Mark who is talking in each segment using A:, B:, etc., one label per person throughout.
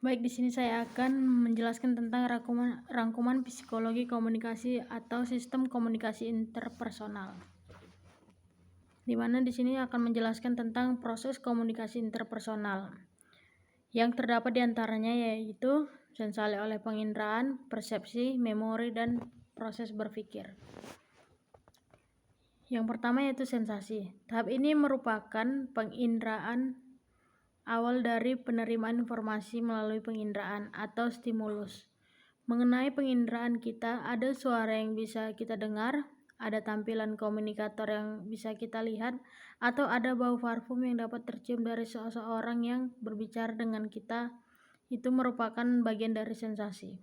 A: Baik, di sini saya akan menjelaskan tentang rangkuman psikologi komunikasi atau sistem komunikasi interpersonal. Di mana di sini akan menjelaskan tentang proses komunikasi interpersonal yang terdapat di antaranya yaitu sensasi oleh penginderaan, persepsi, memori, dan proses berpikir. Yang pertama yaitu sensasi. Tahap ini merupakan penginderaan awal dari penerimaan informasi melalui penginderaan atau stimulus. Mengenai penginderaan kita, ada suara yang bisa kita dengar, ada tampilan komunikator yang bisa kita lihat, atau ada bau parfum yang dapat tercium dari seseorang yang berbicara dengan kita. Itu merupakan bagian dari sensasi.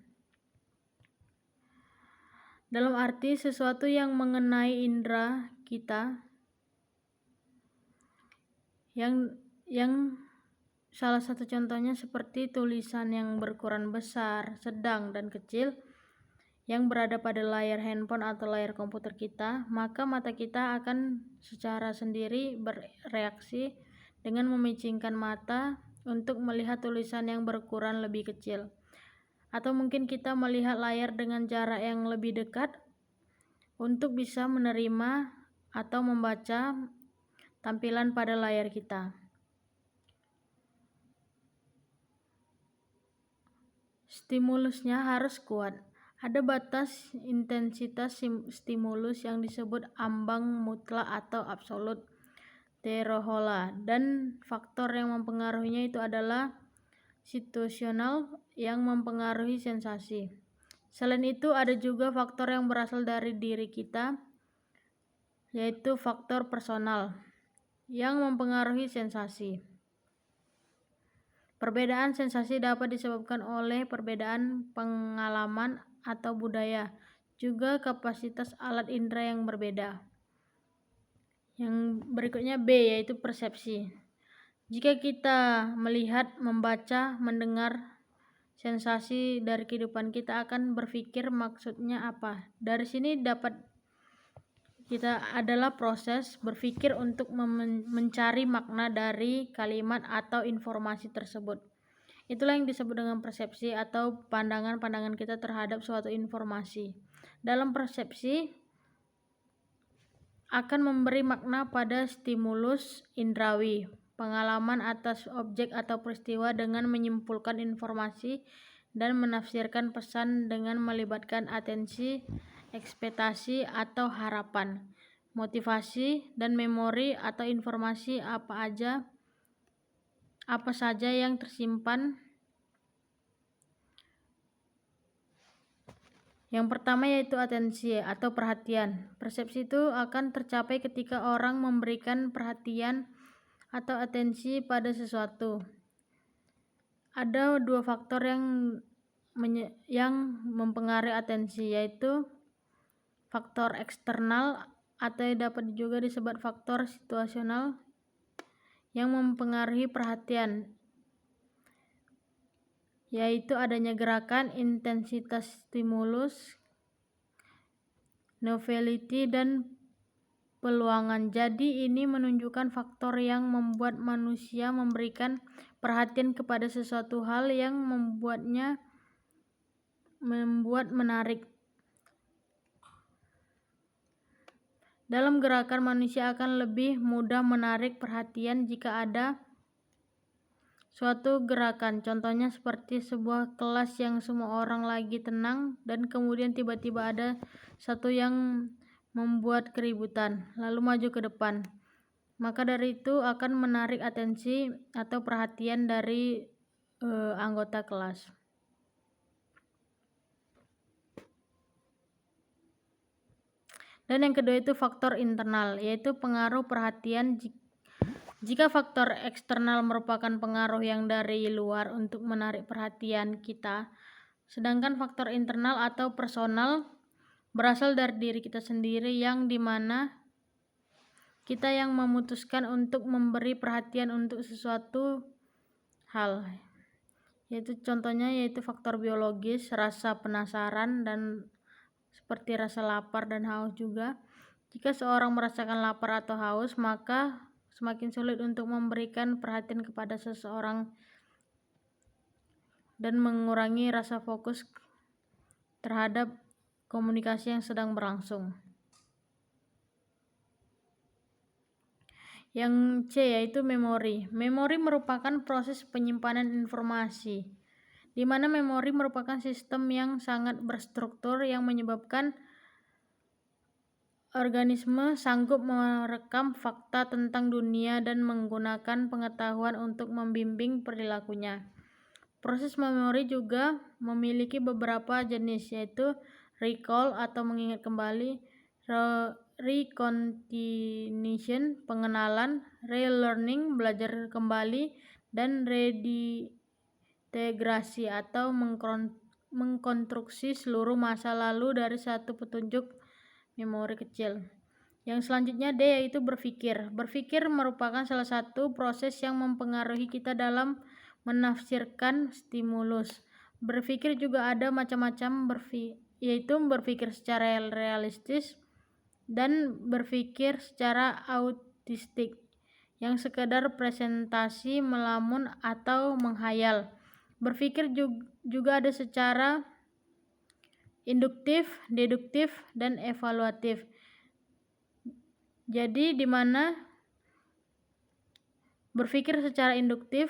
A: Dalam arti sesuatu yang mengenai indera kita yang salah satu contohnya seperti tulisan yang berukuran besar, sedang, dan kecil yang berada pada layar handphone atau layar komputer kita, maka mata kita akan secara sendiri bereaksi dengan memicingkan mata untuk melihat tulisan yang berukuran lebih kecil. Atau mungkin kita melihat layar dengan jarak yang lebih dekat untuk bisa menerima atau membaca tampilan pada layar kita. Stimulusnya harus kuat. Ada batas intensitas stimulus yang disebut ambang mutlak atau absolut threshold, dan faktor yang mempengaruhinya itu adalah situasional yang mempengaruhi sensasi. Selain itu ada juga faktor yang berasal dari diri kita, yaitu faktor personal yang mempengaruhi sensasi. Perbedaan sensasi dapat disebabkan oleh perbedaan pengalaman atau budaya, juga kapasitas alat indera yang berbeda. Yang berikutnya B, yaitu persepsi. Jika kita melihat, membaca, mendengar sensasi dari kehidupan, kita akan berpikir maksudnya apa. Dari sini dapat kita adalah proses berpikir untuk mencari makna dari kalimat atau informasi tersebut. Itulah yang disebut dengan persepsi atau pandangan-pandangan kita terhadap suatu informasi. Dalam persepsi akan memberi makna pada stimulus indrawi, pengalaman atas objek atau peristiwa dengan menyimpulkan informasi dan menafsirkan pesan dengan melibatkan atensi, ekspektasi atau harapan, motivasi, dan memori atau informasi apa saja yang tersimpan. Yang pertama yaitu atensi atau perhatian. Persepsi itu akan tercapai ketika orang memberikan perhatian atau atensi pada sesuatu. Ada dua faktor yang mempengaruhi atensi, yaitu faktor eksternal atau dapat juga disebut faktor situasional yang mempengaruhi perhatian, yaitu adanya gerakan, intensitas stimulus, novelty, dan peluangan. Jadi ini menunjukkan faktor yang membuat manusia memberikan perhatian kepada sesuatu hal yang membuat menarik. Dalam gerakan, manusia akan lebih mudah menarik perhatian jika ada suatu gerakan. Contohnya seperti sebuah kelas yang semua orang lagi tenang dan kemudian tiba-tiba ada satu yang membuat keributan lalu maju ke depan. Maka dari itu akan menarik atensi atau perhatian dari anggota kelas. Dan yang kedua itu faktor internal, yaitu pengaruh perhatian. Jika faktor eksternal merupakan pengaruh yang dari luar untuk menarik perhatian kita, sedangkan faktor internal atau personal berasal dari diri kita sendiri, yang dimana kita yang memutuskan untuk memberi perhatian untuk sesuatu hal. Contohnya yaitu faktor biologis, rasa penasaran, dan seperti rasa lapar dan haus juga. Jika seorang merasakan lapar atau haus, maka semakin sulit untuk memberikan perhatian kepada seseorang dan mengurangi rasa fokus terhadap komunikasi yang sedang berlangsung. Yang C yaitu memori. Memori merupakan proses penyimpanan informasi, di mana memori merupakan sistem yang sangat berstruktur yang menyebabkan organisme sanggup merekam fakta tentang dunia dan menggunakan pengetahuan untuk membimbing perilakunya. Proses memori juga memiliki beberapa jenis, yaitu recall atau mengingat kembali, reconstitution pengenalan, relearning belajar kembali, dan redintegrasi atau mengkonstruksi seluruh masa lalu dari satu petunjuk memori kecil. Yang selanjutnya D yaitu berpikir. Berpikir merupakan salah satu proses yang mempengaruhi kita dalam menafsirkan stimulus. Berpikir juga ada macam-macam, yaitu berpikir secara realistis dan berpikir secara autistik, yang sekedar presentasi, melamun, atau menghayal. Berpikir juga ada secara induktif, deduktif, dan evaluatif. Jadi di mana berpikir secara induktif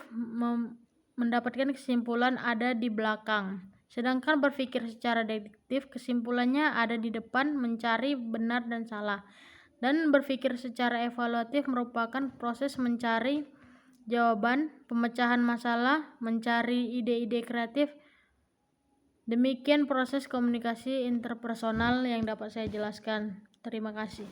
A: mendapatkan kesimpulan ada di belakang, sedangkan berpikir secara deduktif kesimpulannya ada di depan, mencari benar dan salah. Dan berpikir secara evaluatif merupakan proses mencari jawaban, pemecahan masalah, mencari ide-ide kreatif. Demikian proses komunikasi interpersonal yang dapat saya jelaskan. Terima kasih.